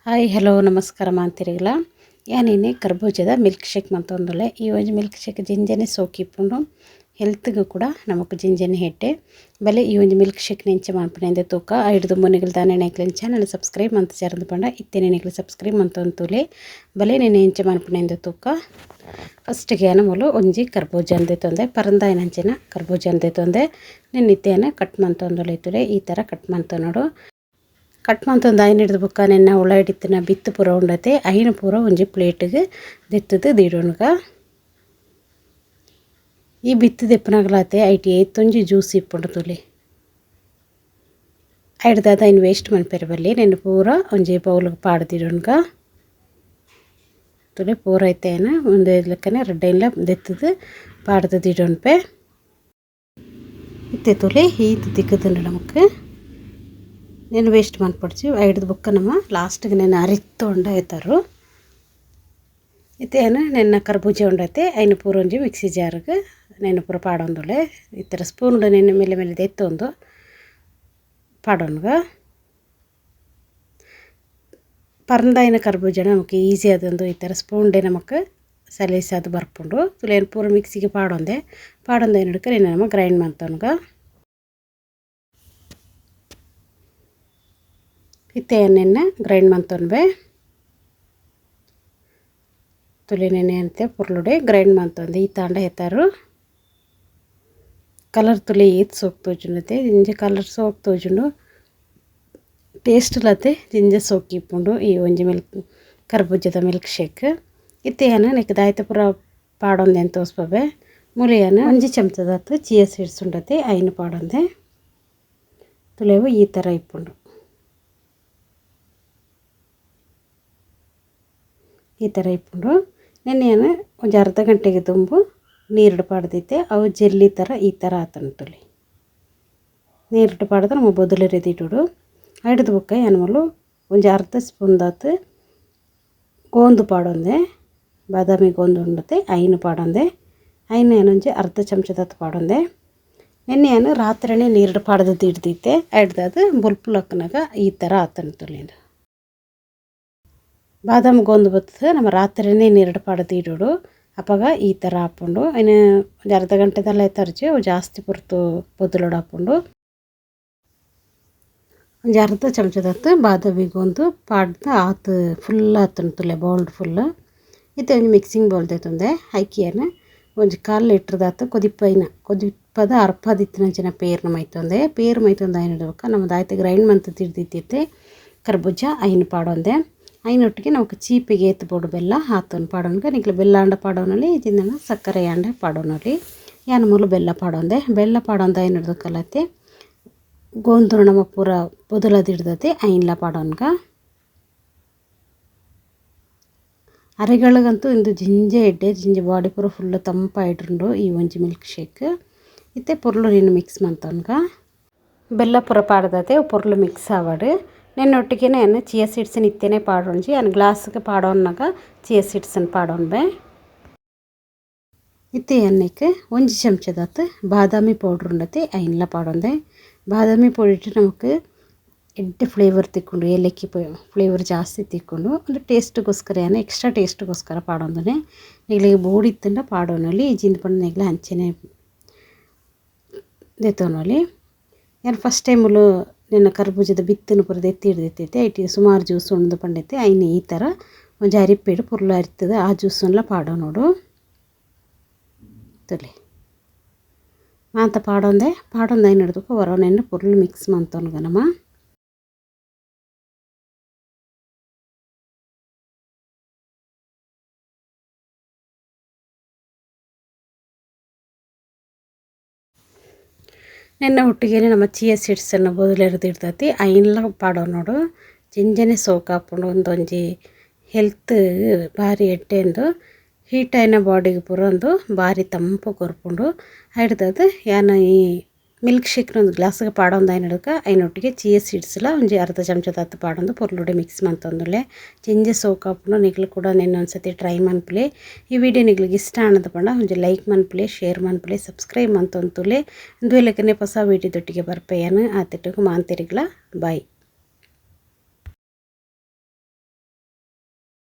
Hi hello ನಮಸ್ಕಾರ ಮಾಂತಿರಿಗಲ ಯಾನೇನೆ ಕರ್ಬೂಜದ milk shake ಮಂತೊಂದುಲ್ಲೆ ಈ ಒಂಜಿ ಮಿಲ್ಕ್ ಶೇಕ್ ಜಿಂಜನೆ ಸೋಕಿಪ್ಪುಂಡು ಹೆಲ್ತ್ಗೂ ಕೂಡ ನಮಕ್ ಜಿಂಜನೆ ಹೆಡ್ಡೆ ಬಲೆ ಈ ಒಂಜಿ ಮಿಲ್ಕ್ ಶೇಕ್ ನೆಂಚ ಮನ್ಪುನೆಂದೆ ತೂಕ ಐಡ್ದು ಮುನಿಗಲ್ ದಾನೆನೆಕ್ಲೆನ್ ಚಾನಲ್ ಸಬ್ಸ್ಕ್ರೈಬ್ ಮಂತ್ ಸೇರ್ದು ಪಂಡ ಇತ್ತೆನೆನೆಕ್ಲೆ ಸಬ್ಸ್ಕ್ರೈಬ್ ಮಂತೊಂತುಲೆ ಬಲೆ ನೆನೆ ಎಂಚ ಮನ್ಪುನೆಂದೆ ತೂಕ ಫಸ್ಟ್ಗೆ ಅನಮೂಲು ಒಂಜಿ ಕರ್ಬೂಜ ಅಂದೆ ತೊಂದೆ ಪರಂದಾಯನಂಚಿನ ಕರ್ಬೂಜ ಅಂದೆ ತೊಂದೆ ನೆನ್ನಿತ್ತೇನ ಕಟ್ ಮಂತೊಂದುಲೆ ಇತ್ತುಲೆ ಈ ಥರ ಕಟ್ ಮಂತ ನೋಡು ಕಟ್ ಮಂತೊಂದು ಐನ್ ಹಿಡಿದು ಬುಕ್ಕ ನೆನ್ನ ಉಳ್ಳ ಹಿಡಿತಿನ ಬಿತ್ತು ಪೂರ ಉಂಡತೆ ಐನು ಪೂರ ಒಂಜಿ ಪ್ಲೇಟ್ಗೆ ದೆತ್ತದು ದೀಡೋನ್ಗ ಈ ಬಿತ್ತು ದೆಪ್ಪನಾಗಲಾತೆ ಐಟಿ ಏತ್ತೊಂಜಿ ಜ್ಯೂಸ್ ಇಪ್ಪುಂಡು ತುಲಿ ಐಡ್ದಾದ ಐನು ವೇಸ್ಟ್ ಮನ್ಪೆರೆ ಬಲ್ಲಿ ನೆನ್ನು ಪೂರ ಒಂಜಿ ಬೌಲ್ಗೆ ಪಾಡ್ದಿಡೋನ್ಗ ತುಲಿ ಪೂರ ಐತೇನ ಒಂದು ಲೆಕ್ಕನೆ ರೆಡ್ಡೈನ್ಲ ದೆತ್ತದು ಪಾಡ್ದು ದೀಡೋನ್ಪೆ ಇತ್ತೆ ತುಲಿ ಈತ್ ದಿಕ್ಕದುಂಡು ನಮಕ್ నేను వేస్ట్ మన్పొడిచి ఐదు బుక్కనమ లాస్ట్కి నేను అరిత్తు ఉండేతారు ಇತ್ತೇನು ನೆನ್ನ ಕರ್ಬೂಜ ಉಂಡೈತೆ ಐನು ಪೂರೊಂಜಿ ಮಿಕ್ಸಿ ಜಾರ್ಗೆ ನೆನ್ನು ಪೂರ ಪಾಡೊಂದುಲೆ ಈ ಥರ ಸ್ಪೂನ್ ನೆನ್ನು ಮೇಲೆ ಮೇಲೆ ಎತ್ತೊಂದು ಪಾಡೋನ್ಗ ಪರಂದಾಯಿನ ಕರ್ಬೂಜ ನಮಗೆ ಈಸಿ ಅದೊಂದು ಈ ಥರ ಸ್ಪೂನ್ಡೆ ನಮಕ್ ಸಲೀಸ್ ಅದು ಬರ್ಪುಂಡು ತುಲೇನು ಪೂರ ಮಿಕ್ಸಿಗೆ ಪಾಡೊಂದೆ ಹಿಡ್ಕ ನೆನ್ನ ನಮ್ಮ ಗ್ರೈಂಡ್ ಮಾಡ್ತವನ್ಗ ಇತ್ತೆ ನೆನ್ನ ಗ್ರೈಂಡ್ ಮಂತೊನ್ಬೆ ತುಲಿ ನೆನೆ ಅಂತೆ ಪುರ್ಲುಡೆ ಗ್ರೈಂಡ್ ಮಂತೊಂದೆ ಈ ತಾಂಡ ಎತ್ತಾರು ಕಲರ್ ತುಲಿ ಈತ್ ಸೋಕ್ ತೋಜುಂಡತೆ ಜಿಂಜೆ ಕಲರ್ ಸೋಕ್ ತೋಜುಂಡು ಟೇಸ್ಟ್ ಲತೆ ಜಿಂಜೆ ಸೋಕ್ ಇಪ್ಪುಂಡು ಈ ಒಂಜಿ ಮಿಲ್ಕ್ ಕರ್ಬೂಜದ ಮಿಲ್ಕ್ ಶೇಕ್ ಇತ್ತೆಯನ ನೆಕ್ ದಾಯ್ತ ಪೂರ ಪಾಡೊಂದೆ ಅಂತ ತೋಸ್ಪಬೆ ಮುಲಿಯನ ಒಂಜಿ ಚಮಚದತ್ತು ಚಿಯಾ ಸೀಡ್ಸ್ ಉಂಡತೆ ಐನು ಪಾಡೊಂದೆ ತುಲೇವು ಈ ಥರ ಇಪ್ಪುಂಡು ಈ ಥರ ಇಪ್ಪುಂಡು ನೆನ್ನೆಯನ್ನು ಒಂದು ಅರ್ಧ ಗಂಟೆಗೆ ತುಂಬು ನೀರು ಪಾಡ್ದೈತೆ ಅವು ಜೆಲ್ಲಿ ಥರ ಈ ಥರ ಆತಂತುಲಿ ನೀರು ಪಾಡಿದ್ರೆ ನಮ್ಮ ಬೊದಲು ರೆದಿಡುಡು ಹಿಡಿದು ಬುಕ್ಕ ಏನ್ಮೂಲು ಒಂದು ಅರ್ಧ ಸ್ಪೂನ್ದಾತು ಗೋಂದು ಪಾಡೊಂದೆ ಬಾದಾಮಿ ಗೋಂದು ಉಂಡತೆ ಐನು ಪಾಡೊಂದೆ ಐನು ಏನೊಂಜಿ ಅರ್ಧ ಚಮಚದತ್ತು ಪಾಡೊಂದೆ ನೆನ್ನೆಯನ್ನು ರಾತ್ರಿನೇ ನೀರು ಪಾಡ್ದದ್ದು ಹಿಡ್ದೈತೆ ಹಿಡ್ದದು ಬುಲ್ಪುಲಕ್ಕನಾಗ ಈ ಥರ ಆತಂತುಲಿ ಬಾದಾಮಿ ಗೋಂದು ಬರ್ತದೆ ನಮ್ಮ ರಾತ್ರಿನೇ ನೀರು ಪಾಡದು ಇಡೋಡು ಅಪ್ಪಾಗ ಈ ಥರ ಹಾಕ್ಕೊಂಡು ಇನ್ನು ಒಂದು ಅರ್ಧ ಗಂಟೆದಲ್ಲ ತರ್ಜಿ ಅವು ಜಾಸ್ತಿ ಪುರ್ತು ಬೊದಲೋಡು ಹಾಕ್ಕೊಂಡು ಒಂದು ಅರ್ಧ ಚಮಚದತ್ತು ಬಾದಾಮಿ ಗೋಂದು ಪಾಡ್ದು ಆತು ಫುಲ್ ಆತಂತುಲೆ ಬೌಲ್ಡ್ ಫುಲ್ ಇತ್ತು ಒಂದು ಮಿಕ್ಸಿಂಗ್ ಬೌಲ್ ತಂದೆ ಹಾಕಿಯನ್ನು ಒಂಜಿ 1/4 ಲೀಟ್ರದಾತು ಕೊದಿಪ್ಪದ ಅರ್ಪದಿತ್ತಿನಂಚಿನ ಪೇರ್ನ ಮೈತೊಂದೆ ಪೇರು ಮೈತೊಂದು ಐನು ಇಡಬೇಕು ನಮ್ಮದು ಆಯ್ತು ಗ್ರೈಂಡ್ ಮಂತ್ ತಿರ್ದಿತ್ತೈತೆ ಕರ್ಬೂಜ ಐನು ಪಾಡೊಂದೆ ಐನೊಟ್ಟಿಗೆ ನಾವು ಚೀಪಿಗೆ ಎತ್ತು ಬೋಡು ಬೆಲ್ಲ ಹಾತೊಂದು ಪಾಡೋನ್ಗೆ ನಿಕ್ಲು ಬೆಲ್ಲ ಅಂಡ ಪಾಡೋನಲ್ಲಿ ಇದನ್ನ ಸಕ್ಕರೆ ಅಂಡ ಪಾಡೋನಲ್ಲಿ ಯಾನ ಮೂಲು ಬೆಲ್ಲ ಪಾಡೊಂದೆ ಬೆಲ್ಲ ಪಾಡೊಂದು ಐನು ಹಿಡ್ದು ಕಲತೆ ಗೋಂದು ನಮ್ಮ ಪೂರ ಬೊದಲದು ಹಿಡ್ದತೆ ಐನ್ಲ ಪಾಡೋನ್ಗ ಅರೆಗಳಿಗಂತೂ ಇಂದು ಜಿಂಜೆ ಎಡ್ಡೆ ಜಿಂಜೆ ಬಾಡಿ ಪೂರ ಫುಲ್ ತಂಪಾಯಿಡ್ರುಂಡು ಈ ಒಂಜಿ ಮಿಲ್ಕ್ ಶೇಕ್ ಇತ್ತೆ ಪೊರ್ಲು ನೀನು ಮಿಕ್ಸ್ ಮಂತವನ್ಗ ಬೆಲ್ಲ ಪೂರ ಪಾಡ್ದತೆ ಪೊರ್ಲು ಮಿಕ್ಸ್ ಆವಾಡು ನೆನ್ನೊಟ್ಟಿಗೆ ನಾನು ಚಿಯಾ ಸೀಡ್ಸನ್ನು ಇತ್ತೇನೆ ಪಾಡೊಂಜಿ ಅನ್ ಗ್ಲಾಸ್ಗೆ ಪಾಡೋನ್ನಾಗ ಚಿಯಾ ಸೀಡ್ಸನ್ನು ಪಾಡೊಂಬೆ ಇತ್ತೆ ಎಣ್ಣೆಗೆ ಒಂಜಿ ಚಮಚದತ್ತು ಬಾದಾಮಿ ಪೌಡ್ರ್ ಉಂಡತೆ ಐನ್ಲ ಪಾಡೊಂದೆ ಬಾದಾಮಿ ಪೌಡ್ರ್ ನಮಕ್ ಎಡ್ಡೆ ಫ್ಲೇವರ್ ತಿಕ್ಕೊಂಡು ಏಲಕ್ಕಿ ಫ್ಲೇವರ್ ಜಾಸ್ತಿ ತಿಕ್ಕೊಂಡು ಒಂದು ಟೇಸ್ಟ್ಗೋಸ್ಕರ ಏನು ಎಕ್ಸ್ಟ್ರಾ ಟೇಸ್ಟ್ಗೋಸ್ಕರ ಪಾಡೊಂದನೆ ನೆಗ್ಲಿಗೆ ಬೋಡಿತ್ತಂಡ ಪಾಡೋನಲ್ಲಿ ಜಿಂದ ಪಂಡ ನೆಗ್ಲ ಹಂಚನೆ ದೆತ್ತೋನಲ್ಲಿ ಏನು ಫಸ್ಟ್ ಟೈಮುಲು ನಿನ್ನ ಕರ್ಬೂಜದ ಬಿತ್ತನ್ನು ಪುರದ ಎತ್ತಿ ಹಿಡ್ದೈತೈತೆ ಐಟಿ ಸುಮಾರು ಜ್ಯೂಸ್ ಉಣ್ದು ಪಂಡೈತೆ ಐನು ಈ ಥರ ಒಂದು ಅರಿಪೇಡು ಪುರ್ಲು ಅರಿತದೆ ಆ ಜ್ಯೂಸನ್ನೆಲ್ಲ ಪಾಡೋ ನೋಡು ತುಲಿ ಮಾಂತ ಪಾಡೊಂದು ಐನು ಹಿಡ್ದಕ್ಕೆ ಹೊರನೆಣ್ಣೆ ಪುರ್ಲು ಮಿಕ್ಸ್ ಮಂತವನ್ಗ ನಮ್ಮ ನೆನ್ನ ಒಟ್ಟಿಗೆ ನಮ್ಮ ಚಿಯಾ ಸೀಡ್ಸನ್ನು ಬೊದಲೆರ್ದು ಇಡ್ತೈತಿ ಐನ್ಲ ಪಾಡೋ ನೋಡು ಜಿಂಜನೆ ಸೋಕ್ ಹಾಕ್ಕೊಂಡು ಒಂದೊಂಜಿ ಹೆಲ್ತ್ ಭಾರಿ ಎಡ್ಡೆಂದು ಹೀಟ್ ಆಯ್ನ ಬಾಡಿಗೆ ಪೂರೊಂದು ಭಾರಿ ತಂಪು ಕೊರ್ಪುಂಡು ಹಿಡ್ದದು ಯಾನ ಈ ಮಿಲ್ಕ್ ಶೇಕ್ನ ಒಂದು ಗ್ಲಾಸ್ಗೆ ಪಾಡೊಂದು ಐನು ಹಿಡ್ಕ ಐನೊಟ್ಟಿಗೆ ಚಿಯಾ ಸೀಡ್ಸ್ಲ ಒಂಜಿ ಅರ್ಧ ಚಮಚದತ್ತು ಪಾಡೊಂದು ಪೊರ್ಲುಡೆ ಮಿಕ್ಸ್ ಮಂತೊಂದುಲ್ಲೆ ಜಿಂಜೆ ಸೋಕ್ ಹಾಕ್ಕೊಂಡು ನಿಗ್ಲು ಕೂಡ ನೆನ್ನೊಂದ್ಸತಿ ಟ್ರೈ ಮನ್ಪುಲೆ ಈ ವಿಡಿಯೋ ನಿಗ್ಲಿಗೆ ಇಷ್ಟ ಅನ್ನದ ಪಂಡ ಒಂಜಿ ಲೈಕ್ ಮನ್ಪುಲೆ ಶೇರ್ ಮನ್ಪುಲೆ ಸಬ್ಸ್ಕ್ರೈಬ್ ಮಂತೊಂತುಲೆ ಇಂದು ಲೆಕ್ಕನೆ ಹೊಸ ವಿಡಿಯೋದೊಟ್ಟಿಗೆ ಬರ್ಪೆಯನು ಆತಿಟ್ಟುಗು ಮಾಂತಿರಿಗ್ಲ ಬಾಯ್.